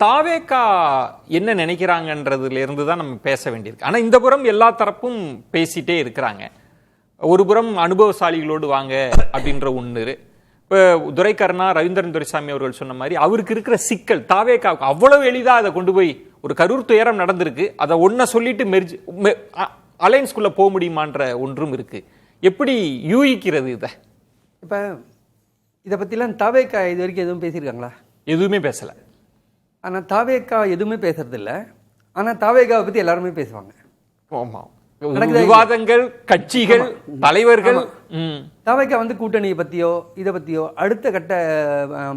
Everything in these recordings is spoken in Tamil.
தாவேகா என்ன நினைக்கிறாங்கன்றதுல இருந்து தான் நம்ம பேச வேண்டியிருக்கு. ஆனா இந்த புறம் எல்லா தரப்பும் பேசிட்டே இருக்கிறாங்க. ஒரு புறம் அனுபவசாலிகளோடு வாங்க அப்படின்ற ஒன்று. இப்போ துரைக்கருணா, ரவீந்திரன் துரைசாமி அவர்கள் சொன்ன மாதிரி அவருக்கு இருக்கிற சிக்கல் தாவேகாவுக்கு அவ்வளவு எளிதா அதை கொண்டு போய் ஒரு கரூர் துயரம் நடந்திருக்கு, அதை ஒன்ன சொல்லிட்டு அலைன்ஸ்குள்ள போக முடியுமான்ற ஒன்றும் இருக்கு. எப்படி யூகிக்கிறது இதை? இப்ப இதை பத்திலாம் தாவேகா இது வரைக்கும் எதுவும் பேசியிருக்காங்களா? எதுவுமே பேசல. ஆனா தாவேகா எதுவுமே பேசுறது இல்ல. ஆனா தாவேகாவை பத்தி எல்லாருமே பேசுவாங்க. ஆமா, விவாதங்கள், கட்சிகள், தலைவர்கள். தாவேகா கூட்டணியை பத்தியோ இதை பத்தியோ அடுத்த கட்ட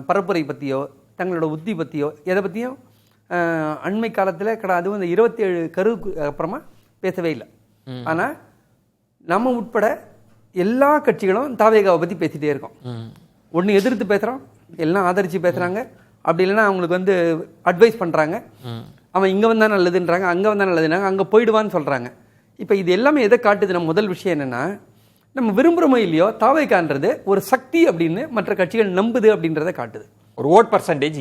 பரப்புரை பத்தியோ தங்களோட உத்தி பத்தியோ எதை பத்தியும் அண்மை காலத்துல அதுவும் இந்த 27 கருக்கு அப்புறமா பேசவே இல்லை. ஆனா நம்ம உட்பட எல்லா கட்சிகளும் தாவேகாவை பத்தி பேசிட்டே இருக்கோம். ஒன்னு எதிர்த்து பேசுறோம், எல்லாம் ஆதரிச்சு பேசுறாங்க. அப்படி இல்லைன்னா அவங்களுக்கு அட்வைஸ் பண்றாங்க. அவன் இங்க வந்தா நல்லதுன்றாங்க, அங்க வந்தா நல்லதுன்றாங்க, அங்க போயிடுவான்னு சொல்றாங்க. இப்ப இது எல்லாமே எதை காட்டுது? நம்ம முதல் விஷயம் என்னன்னா, நம்ம விரும்புறோமோ இல்லையோ தாவேகான்றது ஒரு சக்தி அப்படின்னு மற்ற கட்சிகள் நம்புது அப்படின்றத காட்டுது. ஒரு ஓட் பர்சன்டேஜ்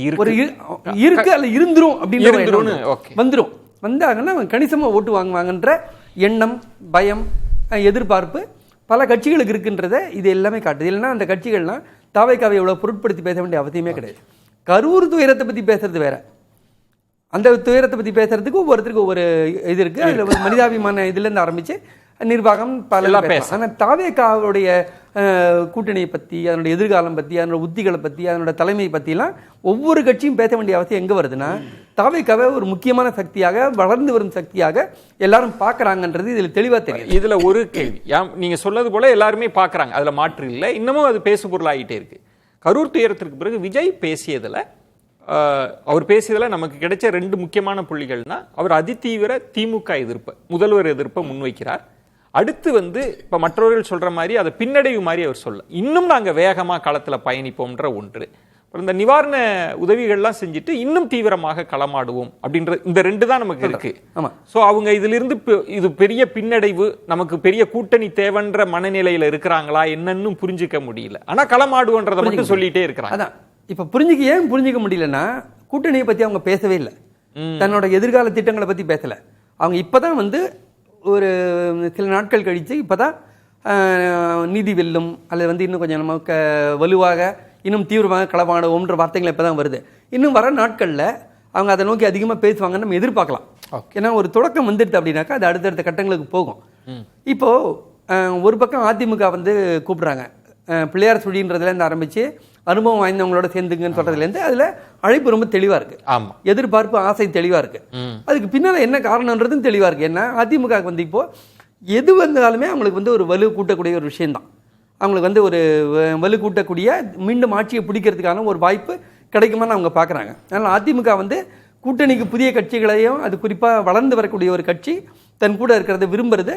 இருக்கு, அல்ல இருந்துரும் அப்படின்னு வந்துரும். வந்தாங்கன்னா அவங்க கணிசமா ஓட்டு வாங்குவாங்கன்ற எண்ணம், பயம், எதிர்பார்ப்பு பல கட்சிகளுக்கு இருக்குன்றத இது எல்லாமே காட்டுது. இல்லைன்னா அந்த கட்சிகள்லாம் தாவேகாவை எவ்வளவு பொருட்படுத்தி பேச வேண்டிய அவசியமே கிடையாது. கரூர் துயரத்தை பத்தி பேசுறது வேற, அந்த துயரத்தை பத்தி பேசுறதுக்கு ஒவ்வொருத்தருக்கு ஒவ்வொரு இது இருக்கு. அதுல மனிதாபிமான இதுல இருந்து ஆரம்பிச்சு நிர்வாகம் பல பேச. ஆனா தாவேகாவுடைய கூட்டணியை பத்தி, அதனுடைய எதிர்காலம் பத்தி, அதனோட உத்திகளை பத்தி, அதனோட தலைமை பத்தி எல்லாம் ஒவ்வொரு கட்சியும் பேச வேண்டிய அவசியம் எங்க வருதுன்னா, தாவேகாவை ஒரு முக்கியமான சக்தியாக, வளர்ந்து வரும் சக்தியாக எல்லாரும் பாக்குறாங்கன்றது இதுல தெளிவா தெரியும். இதுல ஒரு கேள்வி, நீங்க சொன்னது போல எல்லாருமே பாக்குறாங்க, அதுல மாற்று இல்லை. இன்னமும் அது பேசு பொருளாகிட்டே இருக்கு. கரூர் துயரத்திற்கு பிறகு விஜய் பேசியதுல நமக்கு கிடைச்ச 2 முக்கியமான புள்ளிகள்னா, அவர் அதிதீவிர திமுக எதிர்ப்பு, முதல்வர் எதிர்ப்பை முன்வைக்கிறார். அடுத்து இப்ப மற்றவர்கள் சொல்ற மாதிரி அதை பின்னடைவு மாதிரி அவர் சொல்ல, இன்னும் நாங்க வேகமா களத்துல பயணிப்போம்ன்ற ஒன்று. இந்த நிவாரண உதவிகள்லாம் செஞ்சுட்டு இன்னும் தீவிரமாக களமாடுவோம் அப்படின்ற இந்த 2 தான் நமக்கு இருக்கு. சோ அவங்க இதுல இருந்து இது பெரிய பின்னடைவு, நமக்கு பெரிய கூட்டணி தேவைன்ற மனநிலையில இருக்கிறாங்களா என்னன்னு புரிஞ்சுக்க முடியல. ஆனா களமாடுவோன்றதை மட்டும் சொல்லிட்டே இருக்கிறாங்க. இப்ப ஏன் புரிஞ்சுக்க முடியலன்னா, கூட்டணியை பத்தி அவங்க பேசவே இல்லை, தன்னோட எதிர்கால திட்டங்களை பத்தி பேசல. அவங்க இப்பதான் ஒரு சில நாட்கள் கழிச்சு இப்பதான் நீதி வெல்லும் அல்லது இன்னும் கொஞ்சம் நமக்கு வலுவாக இன்னும் தீவிரமாக களமாடுவோம்ன்ற வார்த்தைகள் இப்பதான் வருது. இன்னும் வர நாட்கள்ல அவங்க அதை நோக்கி அதிகமா பேசுவாங்கன்னு நம்ம எதிர்பார்க்கலாம். ஏன்னா ஒரு தொடக்கம் வந்துடுது அப்படின்னாக்கா அது அடுத்தடுத்த கட்டங்களுக்கு போகும். இப்போ ஒரு பக்கம் அதிமுக கூப்பிடுறாங்க, பிள்ளையார் சுழின்றதுல இருந்து ஆரம்பிச்சு அனுபவம் வாய்ந்தவங்களோட சேர்ந்துங்கன்னு சொல்றதுல இருந்து அதுல அழைப்பு ரொம்ப தெளிவா இருக்கு. எதிர்பார்ப்பு, ஆசை தெளிவா இருக்கு. அதுக்கு பின்னால என்ன காரணம்ன்றதும் தெளிவா இருக்கு. என்ன அதிமுக இப்போ எது வந்தாலுமே அவங்களுக்கு ஒரு வலு கூட்டக்கூடிய ஒரு விஷயம் தான். அவங்களுக்கு ஒரு வலு கூட்டக்கூடிய மீண்டும் ஆட்சியை பிடிக்கிறதுக்கான ஒரு வாய்ப்பு கிடைக்குமான்னு அவங்க பாக்குறாங்க. அதனால அதிமுக கூட்டணிக்கு புதிய கட்சிகளையும், அது குறிப்பா வளர்ந்து வரக்கூடிய ஒரு கட்சி தன் கூட இருக்கிறத விரும்புறது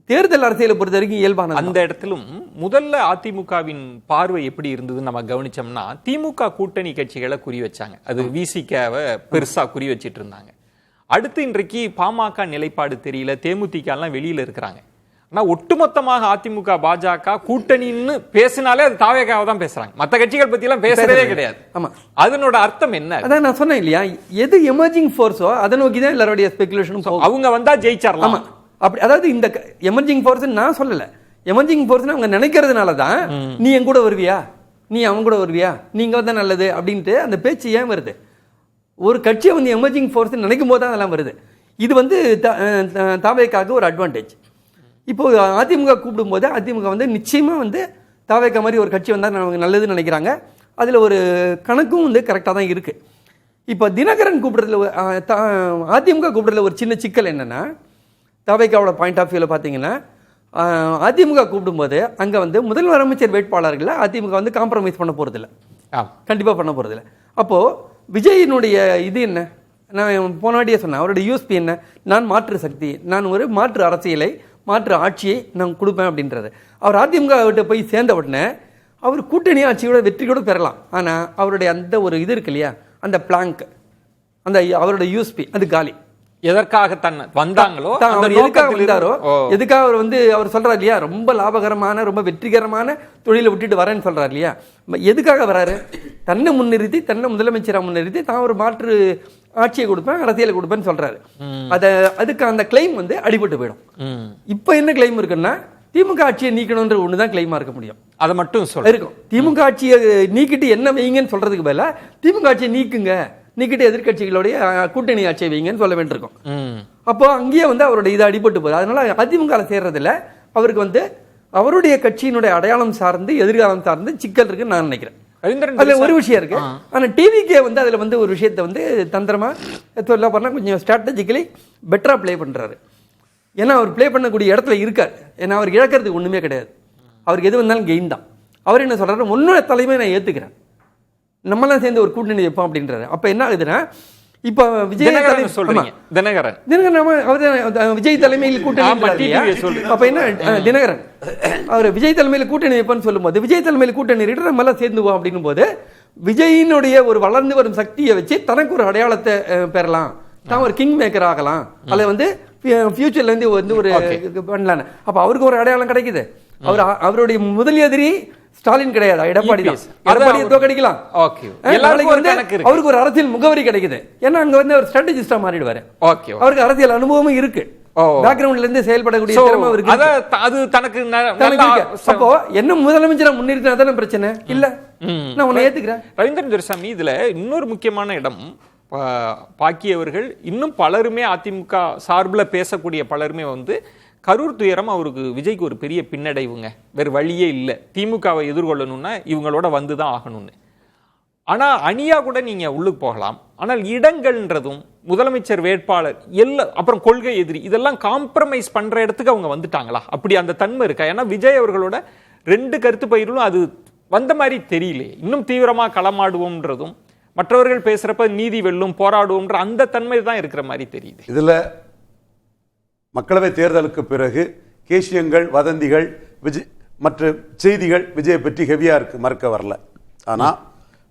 தேர்தல் அரசியலை பொறுத்த வரைக்கும் இயல்பான. அந்த இடத்திலும் முதல்ல அதிமுகவின் பார்வை எப்படி இருந்ததுன்னு நம்ம கவனிச்சோம்னா, திமுக கூட்டணி கட்சிகளை குறி வச்சாங்க, அது விசிகாவை பெருசா குறி வச்சிட்டு இருந்தாங்க. அடுத்து இன்றைக்கு பாமக நிலைப்பாடு தெரியல, தேமுதிக எல்லாம் வெளியில இருக்கிறாங்க. ஆனா ஒட்டுமொத்தமாக அதிமுக பாஜக கூட்டணின்னு பேசினாலே அது தாவேகாவை தான் பேசுறாங்க, மற்ற கட்சிகள் பத்தி எல்லாம் பேசுறதே கிடையாது. ஆமா, அதனோட அர்த்தம் என்ன? அதான் நான் சொன்னேன் இல்லையா, எது எமர்ஜிங் ஃபோர்ஸோ அதை நோக்கி தான் எல்லாருடைய ஸ்பெகுலேஷனும். அவங்க வந்தா ஜெயிச்சாரலாம் அப்படி. அதாவது இந்த எமர்ஜிங் ஃபோர்ஸ் நான் சொல்லல, எமர்ஜிங் ஃபோர்ஸ் அவங்க நினைக்கிறதுனால தான் நீ என் கூட வருவியா, நீ அவன் கூட வருவியா, நீங்க வந்தா நல்லது அப்படின்ட்டு அந்த பேச்சு ஏன் வருது? ஒரு கட்சியை எமர்ஜிங் ஃபோர்ஸ் நினைக்கும் போது தான் அதெல்லாம் வருது. இது தாவேகாவுக்கு ஒரு அட்வான்டேஜ். இப்போ அதிமுக கூப்பிடும் போது அதிமுக நிச்சயமா தாவேகா மாதிரி ஒரு கட்சி வந்தா நல்லதுன்னு நினைக்கிறாங்க. அதுல ஒரு கணக்கும் கரெக்டா தான் இருக்கு. இப்போ தினகரன் கூப்பிடுறதுல, அதிமுக கூப்பிடுறதுல ஒரு சின்ன சிக்கல் என்னன்னா, தாவேகாவோட பாயிண்ட் ஆஃப் வியூல பாத்தீங்கன்னா, அதிமுக கூப்பிடும்போது அங்க முதல்வர் அமைச்சர் வேட்பாளர்களை அதிமுக காம்ப்ரமைஸ் பண்ண போறது இல்லை, கண்டிப்பா பண்ண போறது இல்லை. அப்போ விஜயினுடைய இது என்ன, நான் போனாடியே சொன்னேன், அவருடைய யூஎஸ்பி என்ன, நான் மாற்று சக்தி, நான் ஒரு மாற்று அரசியலை, மாற்று ஆட்சியை நான் கொடுப்பேன் அப்படின்றது. அவர் அதிமுக கிட்ட போய் சேர்ந்த உடனே அவர் கூட்டணி ஆட்சியோட வெற்றி கூட பெறலாம். ஆனா அவருடைய அந்த ஒரு இது இருக்கு இல்லையா, அந்த பிளாங்க், அந்த அவருடைய யூஎஸ்பி அது காலி. எதற்காக வந்தாங்களோ அவர் எதுக்காக வந்தாரோ, எதுக்காக அவர் அவர் சொல்றாரு இல்லையா, ரொம்ப லாபகரமான ரொம்ப வெற்றிகரமான தொழிலை விட்டுட்டு வரேன்னு சொல்றாரு இல்லையா, எதுக்காக வராரு? தன்னை முன்னிறுத்தி, தன்னை முதலமைச்சரை முன்னிறுத்தி தான் ஒரு மாற்று ஆட்சியை கொடுப்பேன், அரசியலை கொடுப்பேன்னு சொல்றாரு. அதுக்கு அந்த கிளைம் அடிபட்டு போயிடும். இப்ப என்ன கிளைம் இருக்குன்னா, திமுக ஆட்சியை நீக்கணும்ன்ற ஒண்ணுதான் கிளைமா இருக்க முடியும். அதை மட்டும் சொல்ல இருக்கும். திமுக ஆட்சியை நீக்கிட்டு என்ன வைங்கன்னு சொல்றதுக்கு பதிலா திமுக ஆட்சியை நீக்கிட்டு எதிர்கட்சிகளுடைய கூட்டணி ஆட்சியை வைங்கன்னு சொல்ல வேண்டியிருக்கும். அப்போ அங்கேயே அவருடைய இது அடிபட்டு போகுது. அதனால அதிமுக சேர்றதுல அவருக்கு அவருடைய கட்சியினுடைய அடையாளம் சார்ந்து எதிர்காலம் சார்ந்து சிக்கல் இருக்குன்னு நான் நினைக்கிறேன். அதுல ஒரு விஷயம் இருக்கு. ஆனா டிவிகே அதுல ஒரு விஷயத்தை தந்திரமா சொல்ல போனா கொஞ்சம் ஸ்ட்ராட்டஜிக்கலி பெட்டரா பிளே பண்றாரு. ஏன்னா அவர் பிளே பண்ணக்கூடிய இடத்துல இருக்காரு. ஏன்னா அவர் இழக்கிறதுக்கு ஒண்ணுமே கிடையாது. அவருக்கு எது வந்தாலும் கெயின் தான். அவர் என்ன சொல்றாரு, உன்னோட தலைமையை நான் ஏத்துக்கிறேன், நம்மளாம் சேர்ந்து ஒரு கூட்டணி வைப்போம் அப்படின்றாரு. அப்ப என்ன ஆகுதுன்னா, இப்ப விஜய் விஜய் தலைமையில் கூட்டணி, அப்ப என்ன தினகரன் அவர் விஜய் தலைமையில் கூட்டணி வைப்போம்னு சொல்லும்போது, விஜய் தலைமையில் கூட்டணி நம்ம எல்லாம் சேர்ந்துவோம் அப்படின்னும் போது, விஜயினுடைய ஒரு வளர்ந்து வரும் சக்தியை வச்சு தனக்கு ஒரு அடையாளத்தை பெறலாம், தான் ஒரு கிங் மேக்கர் ஆகலாம், அதை ஃபியூச்சர்ல இருந்து ஒரு பண்ணலாம். அப்ப அவருக்கு ஒரு அடையாளம் கிடைக்குது. அவருடைய முதல் எதிரி ஸ்டாலின் கிடையாது, எடப்பாடி தான். எடப்பாடியை தோக்கடிக்கலாம். அவருக்கு ஒரு அரசியல் முகவரி கிடைக்குது. ஏன்னா அங்க அவர் ஸ்ட்ராட்டஜிஸ்டா மாறிடுவாரு. அவருக்கு அரசியல் அனுபவமும் இருக்கு, பேக்ரவுண்ட்ல இருந்து செயல்படக்கூடிய திறமை இருக்கு. அது தனக்கு அப்போ என்ன முதலமைச்சரை முன்னிறுத்தினா தானே பிரச்சனை இல்ல, நான் உன்னை ஏத்துக்கிறேன். ரவீந்திரன் துரைசாமி, இதுல இன்னொரு முக்கியமான இடம், பாக்கியவர்கள் இன்னும் பலருமே அதிமுக சார்பில் பேசக்கூடிய பலருமே கரூர் துயரம் அவருக்கு விஜய்க்கு ஒரு பெரிய பின்னடைவுங்க, வேறு வழியே இல்லை, திமுகவை எதிர்கொள்ளணும்னா இவங்களோட வந்துதான் ஆகணும்னு. ஆனா அணியா கூட நீங்க உள்ளுக்கு போகலாம், ஆனால் இடங்கள்ன்றதும் முதலமைச்சர் வேட்பாளர் அப்புறம் கொள்கை எதிரி இதெல்லாம் காம்ப்ரமைஸ் பண்ற இடத்துக்கு அவங்க வந்துட்டாங்களா? அப்படி அந்த தன்மை இருக்கா? ஏன்னா விஜய் அவர்களோட 2 கருத்து பயிர்களும் அது வந்த மாதிரி தெரியல. இன்னும் தீவிரமா களமாடுவோம்ன்றதும் மற்றவர்கள் பேசுறப்ப நீதி வெல்லும் போராடுவோம்ன்ற அந்த தன்மை தான் இருக்கிற மாதிரி தெரியுது. இதுல மக்களவை தேர்தலுக்கு பிறகு கேசியங்கள், வதந்திகள், விஜய் மற்ற செய்திகள் விஜயை பற்றி ஹெவியா இருக்கு, மறுக்க வரல. ஆனா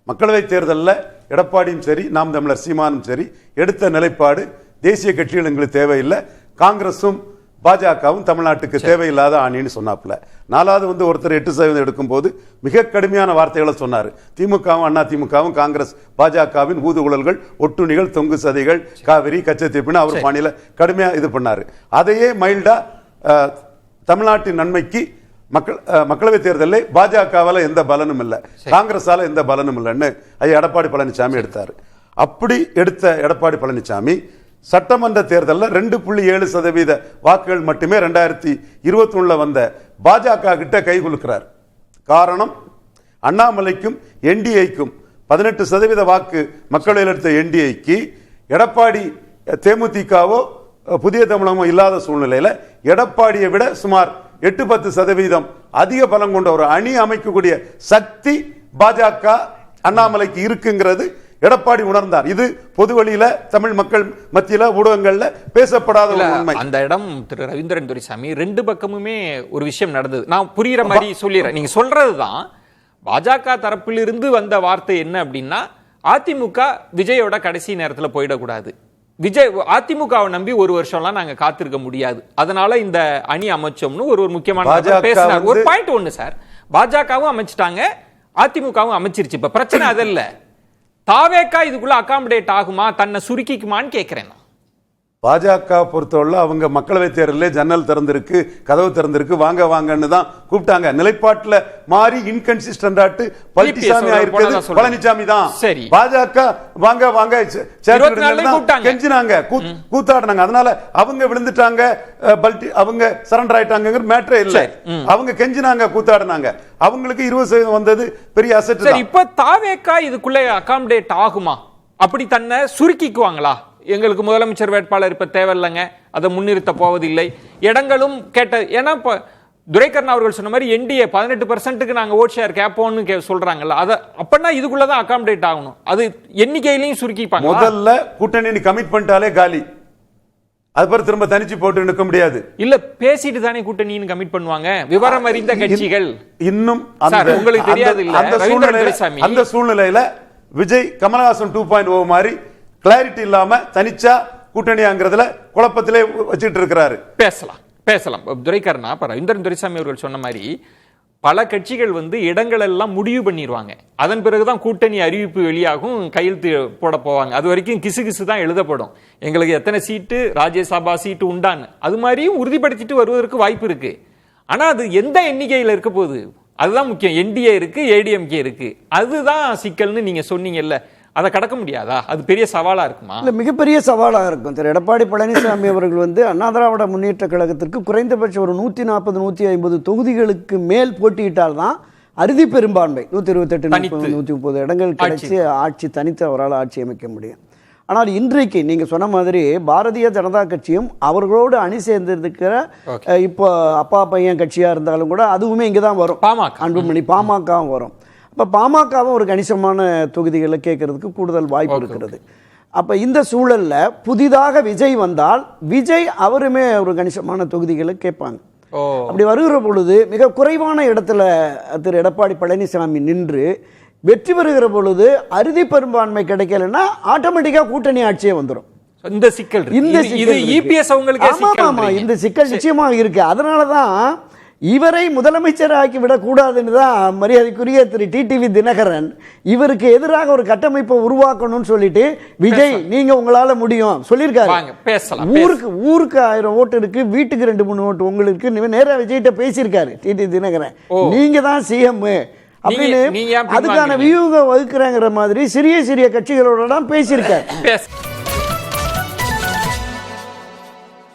மக்களவை தேர்தலில் எடப்பாடியும் சரி, நாம் தமிழர் சீமானும் சரி எடுத்த நிலைப்பாடு, தேசிய கட்சிகள் எங்களுக்கு தேவையில்லை, காங்கிரஸும் பாஜகவும் தமிழ்நாட்டுக்கு தேவையில்லாத அணின்னு சொன்னாப்புல. 4வது ஒருத்தர் 8% எடுக்கும் போது மிக கடுமையான வார்த்தைகளை சொன்னார். திமுகவும் அண்ணா திமுகவும் காங்கிரஸ் பாஜகவின் ஊதுகுழல்கள், ஒட்டுணிகள், தொங்கு சதைகள், காவிரி கச்சத்தீப்புன்னு அவர் மாநில கடுமையா இது பண்ணாரு. அதையே மைல்டா தமிழ்நாட்டின் நன்மைக்கு மக்களவை தேர்தலில் பாஜகவால எந்த பலனும் இல்லை, காங்கிரஸால எந்த பலனும் இல்லைன்னு ஐயா எடப்பாடி பழனிசாமி எடுத்தார். அப்படி எடுத்த எடப்பாடி பழனிசாமி சட்டமன்ற தேர்தலில் 2.7% வாக்குகள் மட்டுமே 2021 வந்த பாஜக கிட்ட கை குலுக்கிறார். காரணம், அண்ணாமலைக்கும் என்டிஏக்கும் 18% வாக்கு மக்களவையில் எடுத்த என்டிஏக்கு எடப்பாடி தேமுதிகவோ புதிய தமிழகமோ இல்லாத சூழ்நிலையில் எடப்பாடியை விட சுமார் 8-10% அதிக பலம் கொண்ட ஒரு அணி அமைக்கக்கூடிய சக்தி பாஜக அண்ணாமலைக்கு இருக்குங்கிறது எடப்பாடி உணர்ந்தார். இது பொது வழியில தமிழ் மக்கள் மத்தியில ஊடகங்கள்ல பேசப்படாத உண்மை. அந்த இடம் திரு ரவீந்திரன் துரைசாமி 2 பக்கமுமே ஒரு விஷயம் நடந்தது. நான் புரியுற மாதிரி சொல்லிடுறேன். நீங்க சொல்றதுதான் பாஜக தரப்பிலிருந்து வந்த வார்த்தை என்ன அப்படின்னா, அதிமுக விஜயோட கடைசி நேரத்தில் போயிடக்கூடாது, விஜய் அதிமுகவை நம்பி 1 வருஷம்லாம் நாங்க காத்திருக்க முடியாது, அதனால இந்த அணி அமைச்சோம்னு ஒரு முக்கியமான பேசினார். ஒரு பாயிண்ட் ஒண்ணு சார், பாஜகவும் அமைச்சிட்டாங்க, அதிமுகவும் அமைச்சிருச்சு. இப்ப பிரச்சனை அதல்ல, தாவேக்கா இதுக்குள்ள அகாமடேட் ஆகுமா, தன்னை சுருக்கிக்குமான்னு கேட்கிறேன். பாஜக பொறுத்தவரை அவங்க மக்களவை தேர்தலில் ஜன்னல் திறந்திருக்கு, கதவு திறந்திருக்கு, வாங்க வாங்கன்னு தான் கூப்பிட்டாங்க. நிலைப்பாட்டில் மாறி இன்கன்சிஸ்டன்ட் பழனிசாமி ஆயிருக்கிறது பழனிசாமி தான். பாஜக வாங்க வாங்க கெஞ்சினாங்க, கூத்தாடினாங்க, அதனால அவங்க விழுந்துட்டாங்க, அவங்க சரண்டர் ஆயிட்டாங்க மேட்டரே இல்ல. அவங்க கெஞ்சினாங்க, கூத்தாடினாங்க, அவங்களுக்கு 20% வந்தது பெரிய அசெட். இப்ப தாவேக்கா இதுக்குள்ள அகாமடேட் ஆகுமா, அப்படி தன்னை சுருக்கிக்குவாங்களா? எங்களுக்கு முதலமைச்சர் வேட்பாளர் இப்ப தேவையில்லைங்க, அதை முன்னிறுத்த போவதில்லை, இடங்களும் கேட்ட. ஏன்னா இப்ப துரைக்கண்ணா அவர்கள் சொன்ன மாதிரி என்டிஏ 18% நாங்க ஓட் ஷேர் கேட்போம்னு சொல்றாங்கல்ல, அத அப்பனா இதுக்குள்ளதான் அகாமடேட் ஆகணும், அது எண்ணிக்கையிலையும் சுருக்கிப்பாங்க. முதல்ல கூட்டணி கமிட் பண்ணிட்டாலே காலி, அது பிறகு திரும்ப தனிச்சு போட்டு நிற்க முடியாது. இல்ல பேசிட்டு தானே கூட்டணின்னு கமிட் பண்ணுவாங்க விவரம் அறிந்த கட்சிகள். இன்னும் உங்களுக்கு தெரியாது இல்ல, அந்த சூழ்நிலையில விஜய் கமலஹாசன் 2.0 மாதிரி கிளாரிட்டி இல்லாம தனிச்சா கூட்டணியாங்கிறதுல குழப்பத்திலே வச்சுட்டு இருக்கிறாரு. பேசலாம் துரைக்கண்ணா. இப்ப ரவீந்திரன் துரைசாமி அவர்கள் சொன்ன மாதிரி பல கட்சிகள் வந்து இடங்கள் எல்லாம் முடிவு பண்ணிடுவாங்க, அதன் பிறகுதான் கூட்டணி அறிவிப்பு வெளியாகும், கையெழுத்து போட போவாங்க. அது வரைக்கும் கிசு தான் எழுதப்படும், எங்களுக்கு எத்தனை சீட்டு ராஜ்யசபா சீட்டு உண்டான்னு. அது மாதிரியும் உறுதிப்படுத்திட்டு வருவதற்கு வாய்ப்பு இருக்கு. ஆனா அது எந்த எண்ணிக்கையில் இருக்க போகுது அதுதான் முக்கியம். என்டிஏ இருக்கு, ஏடிஎம்கே இருக்கு, அதுதான் சிக்கல்னு நீங்க சொன்னீங்கல்ல, அதை கடக்க முடியாதா? அது பெரிய சவாலா இருக்குமா? இல்லை, மிகப்பெரிய சவாலாக இருக்கும். திரு எடப்பாடி பழனிசாமி அவர்கள் வந்து அண்ணா திராவிட முன்னேற்ற கழகத்திற்கு குறைந்தபட்சம் ஒரு 140 150 தொகுதிகளுக்கு மேல் போட்டியிட்டால்தான் அறுதி பெரும்பான்மை 128 130 இடங்கள் கிடைச்சி ஆட்சி தனித்து அவரால் ஆட்சி அமைக்க முடியும். ஆனால் இன்றைக்கு நீங்க சொன்ன மாதிரி பாரதிய ஜனதா கட்சியும் அவர்களோடு அணி சேர்ந்திருக்கிற இப்போ அப்பா பையன் கட்சியா இருந்தாலும் கூட அதுவுமே இங்கே தான் வரும். அன்புமணி பாமகவும் வரும். இப்போ பாமகவும் ஒரு கணிசமான தொகுதிகளை கேட்கறதுக்கு கூடுதல் வாய்ப்பு இருக்கிறது. அப்போ இந்த சூழலில் புதிதாக விஜய் வந்தால் விஜய் அவருமே ஒரு கணிசமான தொகுதிகளை கேட்பாங்க. அப்படி வருகிற பொழுது மிக குறைவான இடத்துல திரு எடப்பாடி பழனிசாமி நின்று வெற்றி பெறுகிற பொழுது அறுதி பெரும்பான்மை கிடைக்கலன்னா ஆட்டோமேட்டிக்காக கூட்டணி ஆட்சியே வந்துடும். இந்த சிக்கல் இந்த சிக்கல் நிச்சயமாக இருக்கு. அதனால தான் இவரை முதலமைச்சர் ஆக்கி விடக்கூடாதுன்னு தான் மரியாதைக்குரிய திரு டிடிவி தினகரன் இவருக்கு எதிராக ஒரு கட்டமைப்பை உருவாக்கணும்னு சொல்லிட்டு விஜய் நீங்க உங்களால முடியும் சொல்லியிருக்காரு. ஊருக்கு 1000 ஓட்டு இருக்கு, வீட்டுக்கு 2-3 ஓட்டு உங்களுக்கு நேரா விஜய்கிட்ட பேசியிருக்காரு டிடிவி தினகரன், நீங்க தான் சிஎம் அப்படின்னு அதுக்கான வியூகம் வகுக்கிறாங்கிற மாதிரி சிறிய கட்சிகளோட தான் பேசியிருக்காரு.